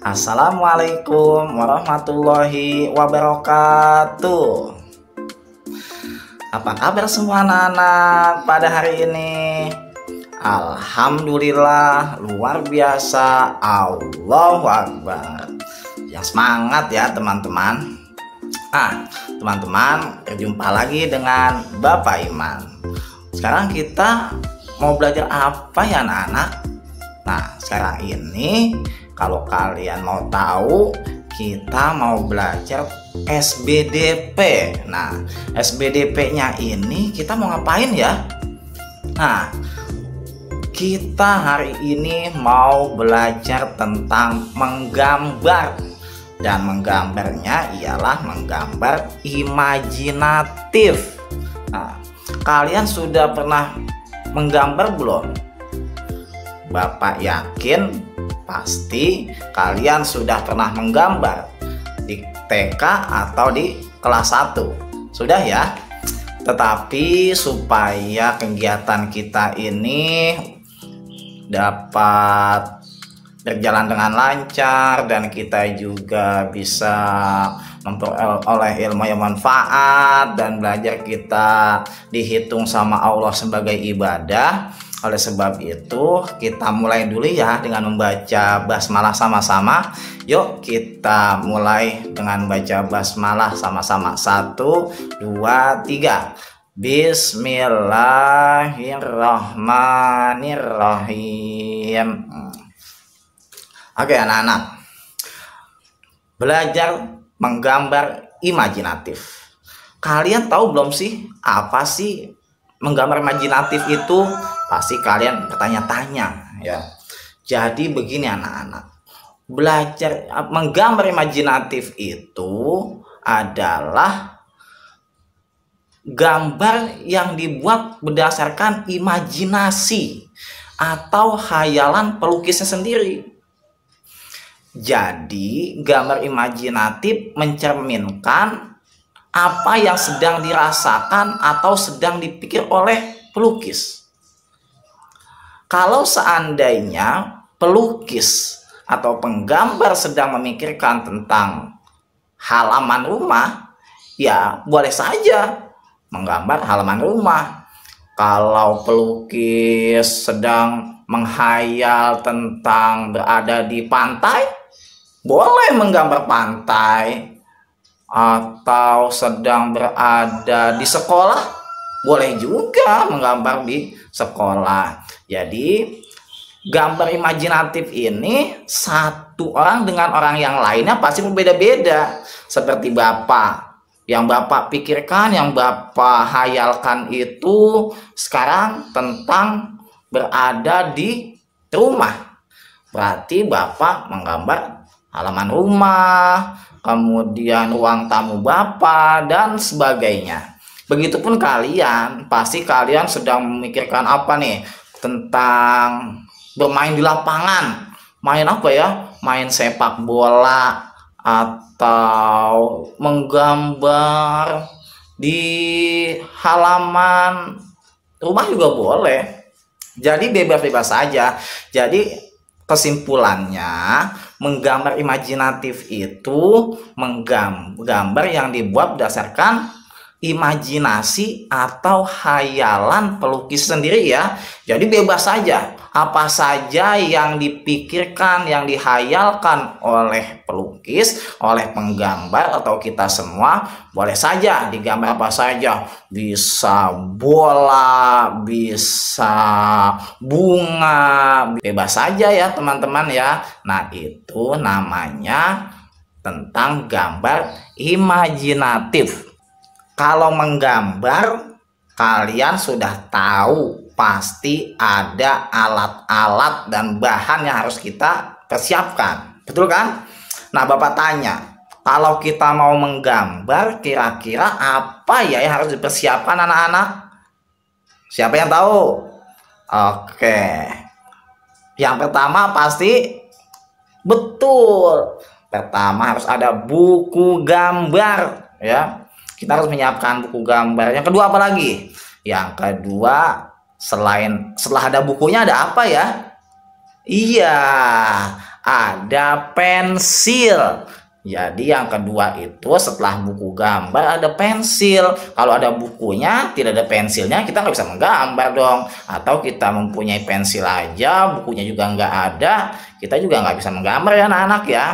Assalamualaikum warahmatullahi wabarakatuh. Apa kabar semua anak-anak pada hari ini? Alhamdulillah, luar biasa. Allahu Akbar. Yang semangat ya teman-teman. Teman-teman, berjumpa lagi dengan Bapak Iman. Sekarang kita mau belajar apa ya anak-anak? Nah, sekarang ini kalau kalian mau tahu, kita mau belajar SBDP. Nah, SBDP-nya ini kita mau ngapain ya? Nah, kita hari ini mau belajar tentang menggambar. Dan menggambarnya ialah menggambar imajinatif. Nah, kalian sudah pernah menggambar belum? Bapak yakin pasti kalian sudah pernah menggambar di TK atau di kelas 1. Sudah ya? Tetapi supaya kegiatan kita ini dapat berjalan dengan lancar dan kita juga bisa memperoleh ilmu yang manfaat dan belajar kita dihitung sama Allah sebagai ibadah. Oleh sebab itu kita mulai dulu ya dengan membaca basmalah sama-sama. Yuk kita mulai dengan baca basmalah sama-sama. 1, 2, 3. Bismillahirrahmanirrahim. Oke anak-anak, belajar menggambar imajinatif. Kalian tahu belum sih apa sih menggambar imajinatif itu? Pasti kalian bertanya-tanya ya. Jadi begini anak-anak, belajar menggambar imajinatif itu adalah gambar yang dibuat berdasarkan imajinasi atau hayalan pelukisnya sendiri. Jadi gambar imajinatif mencerminkan apa yang sedang dirasakan atau sedang dipikir oleh pelukis. Kalau seandainya pelukis atau penggambar sedang memikirkan tentang halaman rumah, ya boleh saja menggambar halaman rumah. Kalau pelukis sedang menghayal tentang berada di pantai, boleh menggambar pantai. Atau sedang berada di sekolah, boleh juga menggambar di sekolah. Jadi gambar imajinatif ini satu orang dengan orang yang lainnya pasti berbeda-beda. Seperti Bapak, yang Bapak pikirkan, yang Bapak hayalkan itu sekarang tentang berada di rumah. Berarti Bapak menggambar halaman rumah, kemudian ruang tamu Bapak, dan sebagainya. Begitupun kalian, pasti kalian sedang memikirkan apa nih? Tentang bermain di lapangan. Main apa ya? Main sepak bola, atau menggambar di halaman rumah juga boleh. Jadi bebas-bebas saja. Jadi kesimpulannya, menggambar imajinatif itu menggambar yang dibuat berdasarkan imajinasi atau hayalan pelukis sendiri ya. Jadi bebas saja, apa saja yang dipikirkan, yang dihayalkan oleh pelukis, oleh penggambar atau kita semua, boleh saja digambar apa saja. Bisa bola, bisa bunga, bebas saja ya teman-teman ya. Nah, itu namanya tentang gambar imajinatif. Kalau menggambar, kalian sudah tahu pasti ada alat-alat dan bahan yang harus kita persiapkan. Betul kan? Nah, Bapak tanya, kalau kita mau menggambar, kira-kira apa ya yang harus dipersiapkan anak-anak? Siapa yang tahu? Oke. Yang pertama pasti betul. Pertama harus ada buku gambar ya. Kita harus menyiapkan buku gambar. Yang kedua apa lagi? Yang kedua, setelah ada bukunya ada apa ya? Iya, ada pensil. Jadi yang kedua itu setelah buku gambar ada pensil. Kalau ada bukunya tidak ada pensilnya, kita nggak bisa menggambar dong. Atau kita mempunyai pensil aja, bukunya juga nggak ada, kita juga nggak bisa menggambar ya anak-anak ya.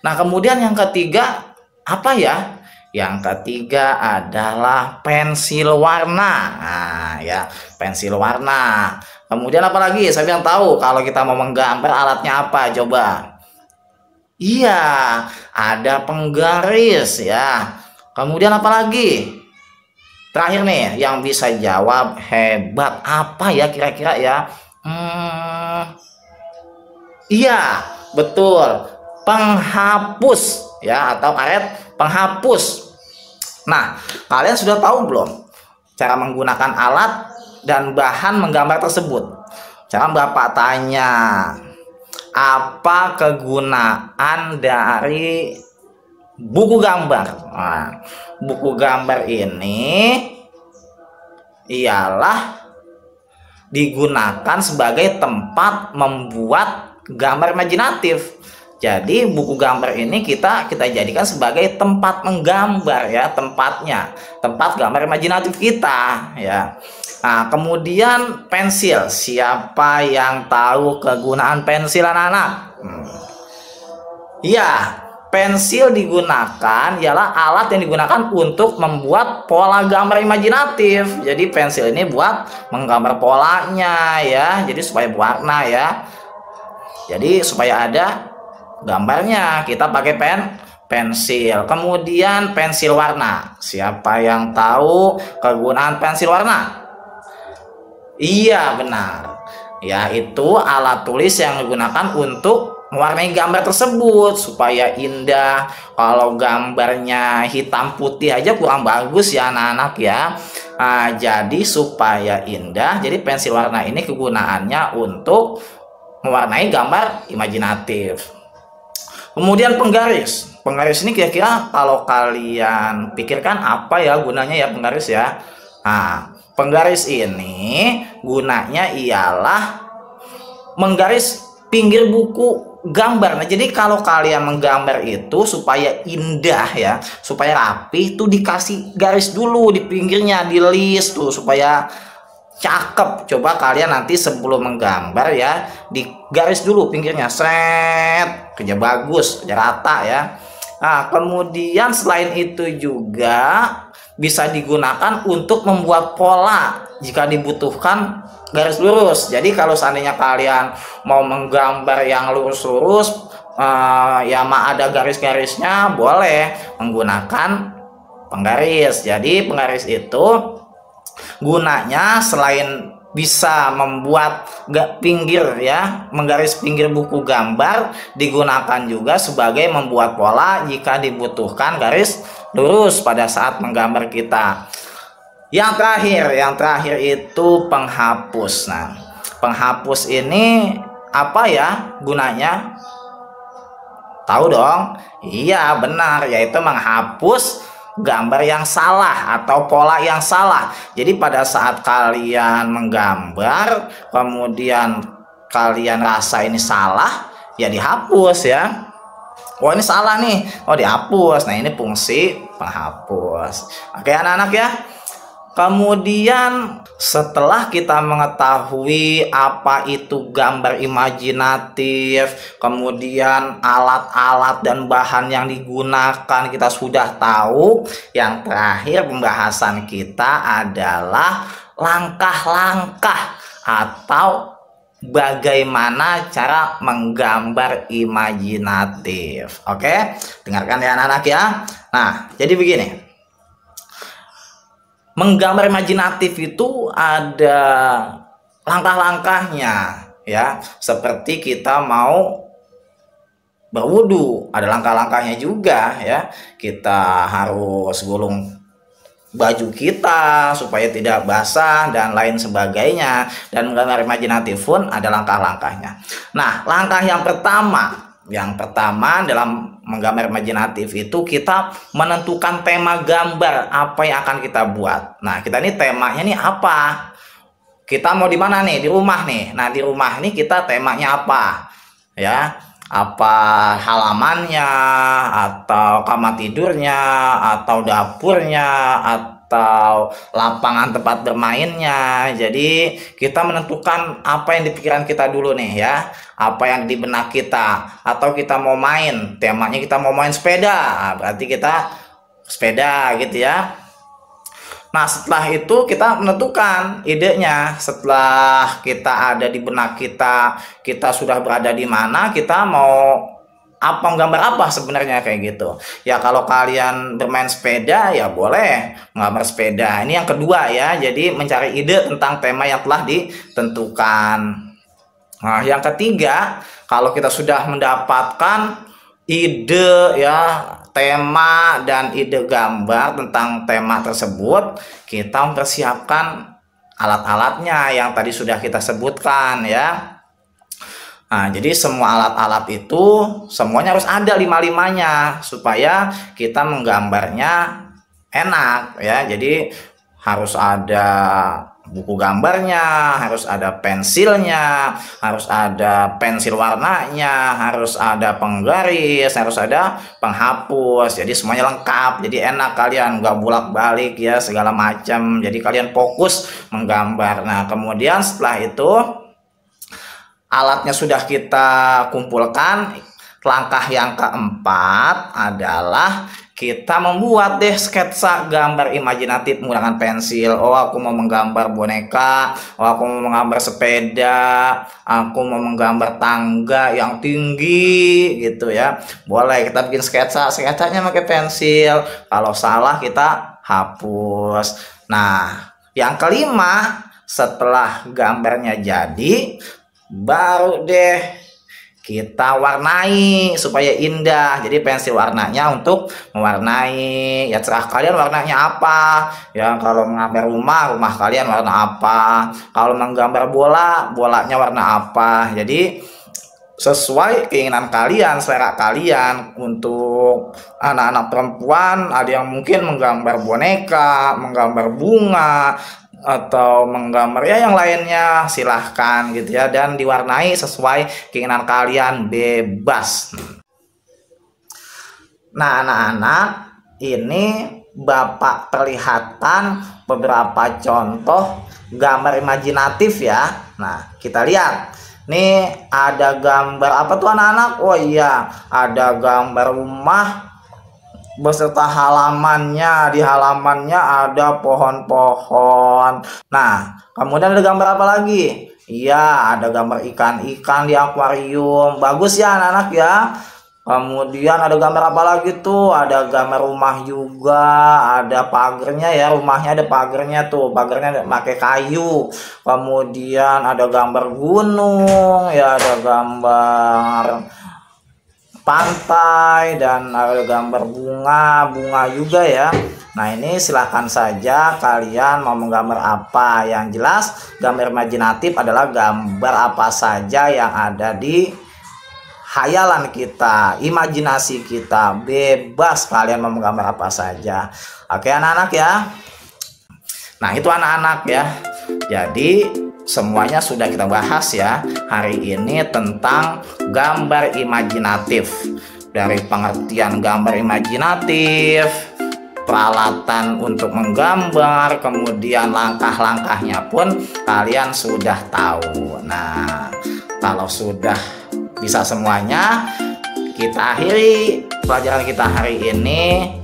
Nah kemudian yang ketiga apa ya? Yang ketiga adalah pensil warna. Nah ya, pensil warna. Kemudian apa lagi? Saya yang tahu kalau kita mau menggambar alatnya apa? Coba. Iya, ada penggaris ya. Kemudian apa lagi? Terakhir nih, yang bisa jawab hebat apa ya kira-kira ya? Iya, betul. Penghapus ya atau karet penghapus. Nah, kalian sudah tahu belum cara menggunakan alat dan bahan menggambar tersebut? Jangan Bapak tanya, apa kegunaan dari buku gambar? Nah, buku gambar ini ialah digunakan sebagai tempat membuat gambar imajinatif. Jadi buku gambar ini kita jadikan sebagai tempat menggambar ya, tempat gambar imajinatif kita ya. Nah, kemudian pensil. Siapa yang tahu kegunaan pensil anak-anak? Iya, pensil digunakan ialah alat yang digunakan untuk membuat pola gambar imajinatif. Jadi pensil ini buat menggambar polanya ya. Jadi supaya berwarna ya. Jadi supaya ada gambarnya kita pakai pensil. Kemudian pensil warna. Siapa yang tahu kegunaan pensil warna? Iya benar. Yaitu alat tulis yang digunakan untuk mewarnai gambar tersebut supaya indah. Kalau gambarnya hitam putih aja kurang bagus ya anak-anak ya. Nah, jadi supaya indah, jadi pensil warna ini kegunaannya untuk mewarnai gambar imajinatif. Kemudian penggaris. Penggaris ini kira-kira kalau kalian pikirkan apa ya gunanya ya penggaris ya. Nah, penggaris ini gunanya ialah menggaris pinggir buku gambar. Nah, jadi kalau kalian menggambar itu supaya indah ya, supaya rapi, itu dikasih garis dulu di pinggirnya, di list tuh supaya cakep. Coba kalian nanti sebelum menggambar ya, digaris dulu pinggirnya, set, kerja bagus, kerja rata ya. Nah, kemudian selain itu juga bisa digunakan untuk membuat pola jika dibutuhkan garis lurus. Jadi kalau seandainya kalian mau menggambar yang lurus-lurus ya ada garis-garisnya, boleh menggunakan penggaris. Jadi penggaris itu gunanya selain bisa membuat pinggir ya, menggaris pinggir buku gambar, digunakan juga sebagai membuat pola jika dibutuhkan garis lurus pada saat menggambar kita. Yang terakhir itu penghapus. Nah, penghapus ini apa ya gunanya? Tahu dong? Iya benar, yaitu menghapus gambar yang salah atau pola yang salah. Jadi pada saat kalian menggambar kemudian kalian rasa ini salah, ya dihapus ya. Oh ini salah nih, oh dihapus. Nah ini fungsi penghapus. Oke anak-anak ya. Kemudian setelah kita mengetahui apa itu gambar imajinatif, kemudian alat-alat dan bahan yang digunakan kita sudah tahu. Yang terakhir pembahasan kita adalah langkah-langkah atau bagaimana cara menggambar imajinatif. Oke, dengarkan ya anak-anak ya. Nah, jadi begini. Menggambar imajinatif itu ada langkah-langkahnya ya. Seperti kita mau berwudu, ada langkah-langkahnya juga ya. Kita harus gulung baju kita supaya tidak basah dan lain sebagainya. Dan menggambar imajinatif pun ada langkah-langkahnya. Nah, langkah yang pertama dalam menggambar imajinatif itu kita menentukan tema gambar apa yang akan kita buat. Nah, kita ini temanya nih apa? Kita mau di mana nih? Di rumah nih. Nah, di rumah nih kita temanya apa? Ya. apa halamannya, atau kamar tidurnya, atau dapurnya, atau lapangan tempat bermainnya. Jadi kita menentukan apa yang di pikiran kita dulu nih ya, apa yang di benak kita. Atau kita mau main, temanya kita mau main sepeda, nah, berarti kita sepeda gitu ya. Nah, setelah itu kita menentukan idenya. Setelah kita ada di benak kita, kita sudah berada di mana, kita mau apa, gambar apa sebenarnya kayak gitu. Ya kalau kalian bermain sepeda ya boleh menggambar sepeda. Ini yang kedua ya. Jadi mencari ide tentang tema yang telah ditentukan. Nah, yang ketiga, kalau kita sudah mendapatkan ide ya, tema dan ide gambar tentang tema tersebut, kita mempersiapkan alat-alatnya yang tadi sudah kita sebutkan ya. Nah, jadi semua alat-alat itu semuanya harus ada lima-limanya supaya kita menggambarnya enak ya. Jadi harus ada buku gambarnya, harus ada pensilnya, harus ada pensil warnanya, harus ada penggaris, harus ada penghapus. Jadi semuanya lengkap. Jadi enak, kalian nggak bolak-balik ya segala macam. Jadi kalian fokus menggambar. Nah, kemudian setelah itu alatnya sudah kita kumpulkan. Langkah yang keempat adalah kita membuat deh sketsa gambar imajinatif menggunakan pensil. Oh, aku mau menggambar boneka, oh aku mau menggambar sepeda, aku mau menggambar tangga yang tinggi gitu ya. Boleh kita bikin sketsanya pakai pensil. Kalau salah kita hapus. Nah, yang kelima, setelah gambarnya jadi, baru deh kita warnai supaya indah. Jadi pensil warnanya untuk mewarnai, ya terserah kalian warnanya apa ya. Kalau menggambar rumah kalian warna apa, kalau menggambar bolanya warna apa. Jadi sesuai keinginan kalian, selera kalian. Untuk anak-anak perempuan ada yang mungkin menggambar boneka, menggambar bunga, atau menggambar ya yang lainnya, silahkan gitu ya, dan diwarnai sesuai keinginan kalian, bebas. Nah, anak-anak, ini Bapak perlihatkan beberapa contoh gambar imajinatif ya. Nah, kita lihat nih, ada gambar apa tuh anak-anak? Oh iya, ada gambar rumah beserta halamannya. Di halamannya ada pohon-pohon. Nah, kemudian ada gambar apa lagi? Iya, ada gambar ikan-ikan di akuarium. Bagus ya anak-anak ya. Kemudian ada gambar apa lagi tuh? Ada gambar rumah juga, ada pagernya ya. Rumahnya ada pagernya tuh, pagernya pakai kayu. Kemudian ada gambar gunung ya, ada gambar pantai, dan ada gambar bunga juga ya. Nah, ini silahkan saja kalian mau menggambar apa. Yang jelas gambar imajinatif adalah gambar apa saja yang ada di hayalan kita, imajinasi kita. Bebas kalian mau menggambar apa saja. Oke anak-anak ya. Nah, itu anak-anak ya. Jadi semuanya sudah kita bahas ya hari ini tentang gambar imajinatif. Dari pengertian gambar imajinatif, peralatan untuk menggambar, kemudian langkah-langkahnya pun kalian sudah tahu. Nah, kalau sudah bisa semuanya, kita akhiri pelajaran kita hari ini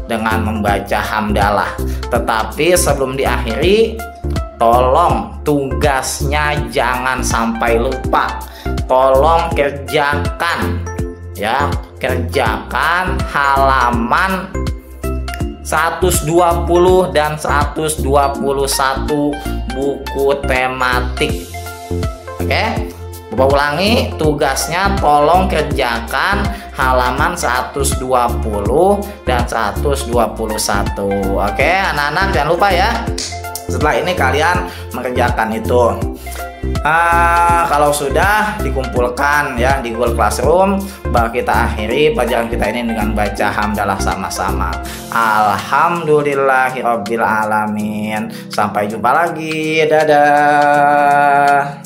dengan membaca hamdalah. Tetapi sebelum diakhiri, tolong tugasnya jangan sampai lupa. Tolong kerjakan ya, kerjakan halaman 120 dan 121 buku tematik. Oke, Bapak ulangi, tugasnya tolong kerjakan halaman 120 dan 121. Oke anak-anak, jangan lupa ya. Setelah ini kalian mengerjakan itu. Kalau sudah dikumpulkan ya di Google Classroom, baru kita akhiri pelajaran kita ini dengan baca hamdalah sama-sama. Alhamdulillahirobbilalamin. Sampai jumpa lagi. Dadah.